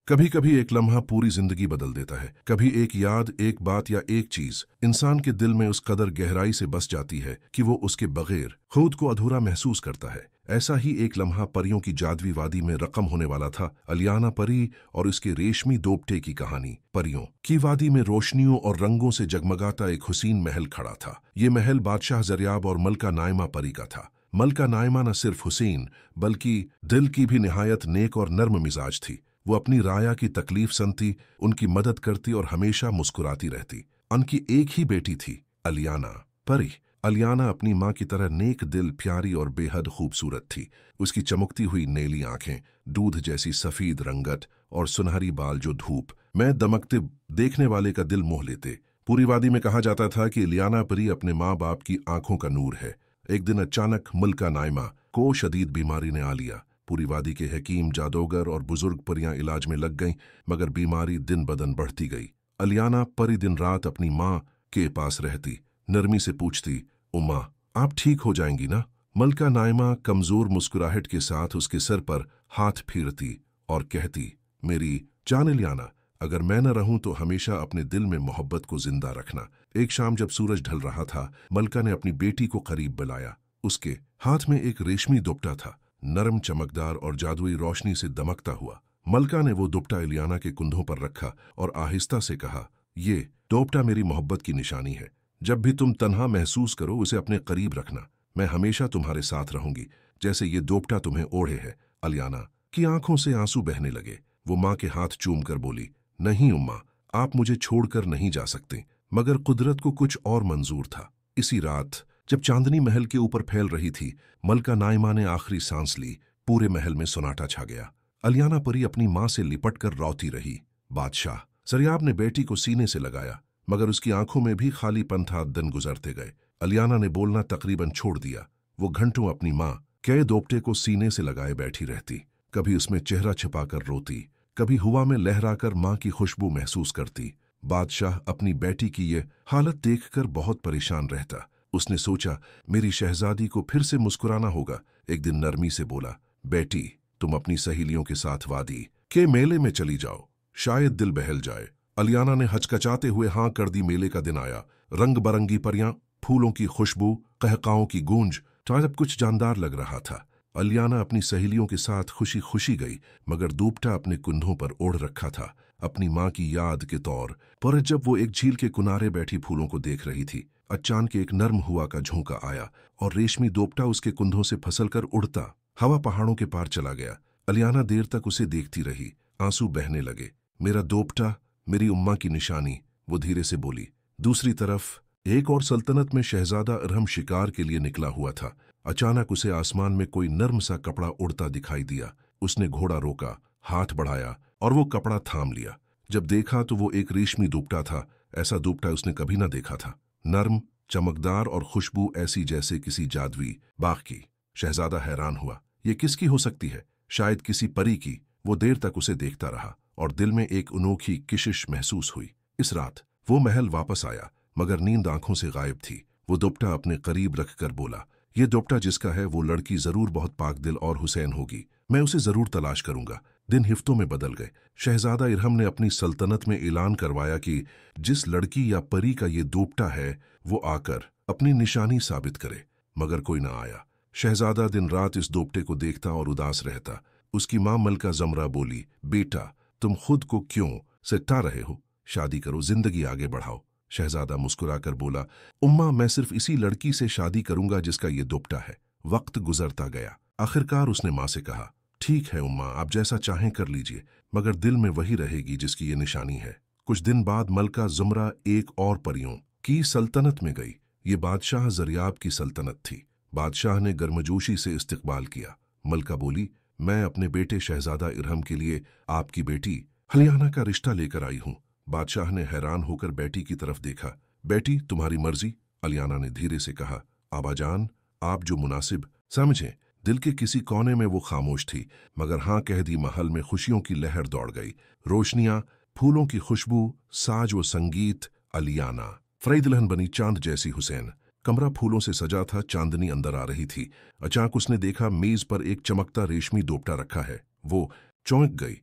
कभी कभी एक लम्हा पूरी जिंदगी बदल देता है। कभी एक याद, एक बात या एक चीज इंसान के दिल में उस कदर गहराई से बस जाती है कि वो उसके बगैर खुद को अधूरा महसूस करता है। ऐसा ही एक लम्हा परियों की जादवी वादी में रकम होने वाला था। अलियाना परी और उसके रेशमी दोपटे की कहानी। परियों की वादी में रोशनियों और रंगों से जगमगाता एक हुसीन महल खड़ा था। ये महल बादशाह जरियाब और मलका नाइमा परी का था। मलका नाइमा न सिर्फ हुसैन बल्कि दिल की भी निहायत नेक और नर्म मिजाज थी। वो अपनी राया की तकलीफ सुनती, उनकी मदद करती और हमेशा मुस्कुराती रहती। उनकी एक ही बेटी थी, अलियाना परी। अलियाना अपनी माँ की तरह नेक दिल, प्यारी और बेहद खूबसूरत थी। उसकी चमकती हुई नीली आंखें, दूध जैसी सफेद रंगत और सुनहरी बाल जो धूप में दमकते देखने वाले का दिल मोह लेते। पूरी वादी में कहा जाता था कि अलियाना परी अपने माँ बाप की आंखों का नूर है। एक दिन अचानक मलका नाइमा को शदीद बीमारी ने आ लिया। पूरी वादी के हकीम, जादूगर और बुजुर्ग परियां इलाज में लग गईं, मगर बीमारी दिन बदन बढ़ती गई। अलियाना परी दिन रात अपनी माँ के पास रहती, नरमी से पूछती, उम्मा आप ठीक हो जाएंगी ना? मलका नाइमा कमजोर मुस्कुराहट के साथ उसके सर पर हाथ फेरती और कहती, मेरी जान अलियाना, अगर मैं न रहूं तो हमेशा अपने दिल में मोहब्बत को जिंदा रखना। एक शाम जब सूरज ढल रहा था, मलका ने अपनी बेटी को करीब बुलाया। उसके हाथ में एक रेशमी दुपट्टा था, नरम, चमकदार और जादुई रोशनी से दमकता हुआ। मलका ने वो दुपट्टा अलियाना के कुंधों पर रखा और आहिस्ता से कहा, ये दुपट्टा मेरी मोहब्बत की निशानी है। जब भी तुम तन्हा महसूस करो उसे अपने करीब रखना। मैं हमेशा तुम्हारे साथ रहूंगी, जैसे ये दुपट्टा तुम्हें ओढ़े है। अलियाना की आंखों से आंसू बहने लगे। वो माँ के हाथ चूम कर बोली, नहीं उम्मा, आप मुझे छोड़कर नहीं जा सकते। मगर कुदरत को कुछ और मंजूर था। इसी रात जब चांदनी महल के ऊपर फैल रही थी, मलका नाइमा ने आखिरी सांस ली। पूरे महल में सन्नाटा छा गया। अलियाना परी अपनी माँ से लिपटकर रोती रही। बादशाह जरियाब ने बेटी को सीने से लगाया, मगर उसकी आंखों में भी खालीपन था। दिन गुजरते गए। अलियाना ने बोलना तकरीबन छोड़ दिया। वो घंटों अपनी माँ के दोपटे को सीने से लगाए बैठी रहती, कभी उसमें चेहरा छिपाकर रोती, कभी हवा में लहराकर माँ की खुशबू महसूस करती। बादशाह अपनी बेटी की ये हालत देखकर बहुत परेशान रहता। उसने सोचा, मेरी शहजादी को फिर से मुस्कुराना होगा। एक दिन नरमी से बोला, बेटी तुम अपनी सहेलियों के साथ वादी के मेले में चली जाओ, शायद दिल बहल जाए। अलियाना ने हचकचाते हुए हाँ कर दी। मेले का दिन आया। रंग बरंगी परियां, फूलों की खुशबू, कहकाओं की गूंज, सब कुछ जानदार लग रहा था। अलियाना अपनी सहेलियों के साथ खुशी खुशी गई, मगर दुपट्टा अपने कुंधों पर ओढ़ रखा था, अपनी माँ की याद के तौर पर। जब वो एक झील के किनारे बैठी फूलों को देख रही थी, अचानक एक नर्म हुआ का झोंका आया और रेशमी दोपट्टा उसके कुंधों से फंसलकर उड़ता हवा पहाड़ों के पार चला गया। अलियाना देर तक उसे देखती रही। आंसू बहने लगे। मेरा दोपट्टा, मेरी उम्मा की निशानी, वो धीरे से बोली। दूसरी तरफ एक और सल्तनत में शहजादा इरहम शिकार के लिए निकला हुआ था। अचानक उसे आसमान में कोई नर्म सा कपड़ा उड़ता दिखाई दिया। उसने घोड़ा रोका, हाथ बढ़ाया और वो कपड़ा थाम लिया। जब देखा तो वो एक रेशमी दुपट्टा था। ऐसा दुपट्टा उसने कभी ना देखा था। नर्म, चमकदार और खुशबू ऐसी जैसे किसी जादुई बाग की। शहजादा हैरान हुआ, ये किसकी हो सकती है? शायद किसी परी की। वो देर तक उसे देखता रहा और दिल में एक अनोखी किशिश महसूस हुई। इस रात वो महल वापस आया, मगर नींद आंखों से गायब थी। वो दुपट्टा अपने करीब रखकर बोला, ये दुपट्टा जिसका है वो लड़की जरूर बहुत पाक दिल और हुसैन होगी। मैं उसे जरूर तलाश करूंगा। दिन हिफ्तों में बदल गए। शहजादा इरहम ने अपनी सल्तनत में ऐलान करवाया कि जिस लड़की या परी का ये दुपट्टा है वो आकर अपनी निशानी साबित करे, मगर कोई ना आया। शहजादा दिन रात इस दुपट्टे को देखता और उदास रहता। उसकी माँ मलका जमरा बोली, बेटा तुम खुद को क्यों सिटा रहे हो? शादी करो, जिंदगी आगे बढ़ाओ। शहजादा मुस्कुराकर बोला, उम्मा मैं सिर्फ इसी लड़की से शादी करूंगा जिसका ये दुपट्टा है। वक्त गुजरता गया। आखिरकार उसने माँ से कहा, ठीक है उम्मा, आप जैसा चाहें कर लीजिए, मगर दिल में वही रहेगी जिसकी ये निशानी है। कुछ दिन बाद मलका जुमरा एक और परियों की सल्तनत में गई। ये बादशाह जरियाब की सल्तनत थी। बादशाह ने गर्मजोशी से इस्तकबाल किया। मलका बोली, मैं अपने बेटे शहजादा इरहम के लिए आपकी बेटी अलियाना का रिश्ता लेकर आई हूँ। बादशाह ने हैरान होकर बेटी की तरफ देखा। बेटी तुम्हारी मर्जी, अलियाना ने धीरे से कहा। आबाजान आप जो मुनासिब समझें। दिल के किसी कोने में वो खामोश थी, मगर हाँ कह दी। महल में खुशियों की लहर दौड़ गई। रोशनियां, फूलों की खुशबू, साज व संगीत। अलियाना फरीदलहन बनी चांद जैसी हुसैन। कमरा फूलों से सजा था। चांदनी अंदर आ रही थी। अचानक उसने देखा मेज पर एक चमकता रेशमी दुपट्टा रखा है। वो चौंक गई।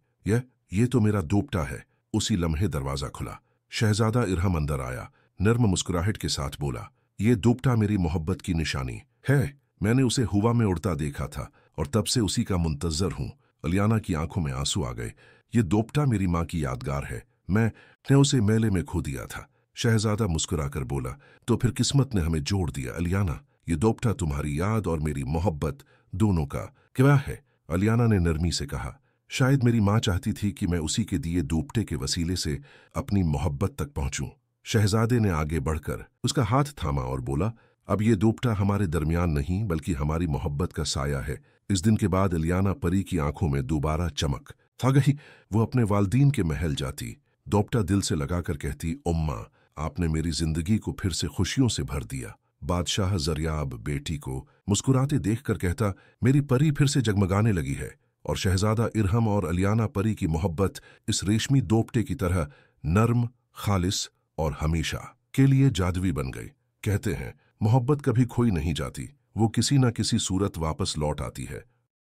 ये तो मेरा दोपटा है। उसी लम्हे दरवाजा खुला। शहजादा इरहम अंदर आया, नर्म मुस्कुराहट के साथ बोला, ये दोपटा मेरी मोहब्बत की निशानी है। मैंने उसे हुआ में उड़ता देखा था और तब से उसी का मुंतजर हूं। अलियाना की आंखों में आंसू आ गए। ये दोपटा मेरी माँ की यादगार है। मैंने उसे मेले में खो दिया था। शहजादा मुस्कुराकर बोला, तो फिर किस्मत ने हमें जोड़ दिया अलियाना। ये दोपटा तुम्हारी याद और मेरी मोहब्बत दोनों का क्या है? अलियाना ने नरमी से कहा, शायद मेरी माँ चाहती थी कि मैं उसी के दिए दोपटे के वसीले से अपनी मोहब्बत तक पहुंचूं। शहजादे ने आगे बढ़कर उसका हाथ थामा और बोला, अब ये दोपटा हमारे दरमियान नहीं बल्कि हमारी मोहब्बत का साया है। इस दिन के बाद अलियाना परी की आंखों में दोबारा चमक आ गई। वो अपने वालदीन के महल जाती, दोपटा दिल से लगाकर कहती, उम्मा, आपने मेरी जिंदगी को फिर से खुशियों से भर दिया। बादशाह जरियाब बेटी को मुस्कुराते देखकर कहता, मेरी परी फिर से जगमगाने लगी है। और शहजादा इरहम और अलियाना परी की मोहब्बत इस रेशमी दोपटे की तरह नर्म, खालिस और हमेशा के लिए जादुई बन गई। कहते हैं मोहब्बत कभी खोई नहीं जाती, वो किसी न किसी सूरत वापस लौट आती है।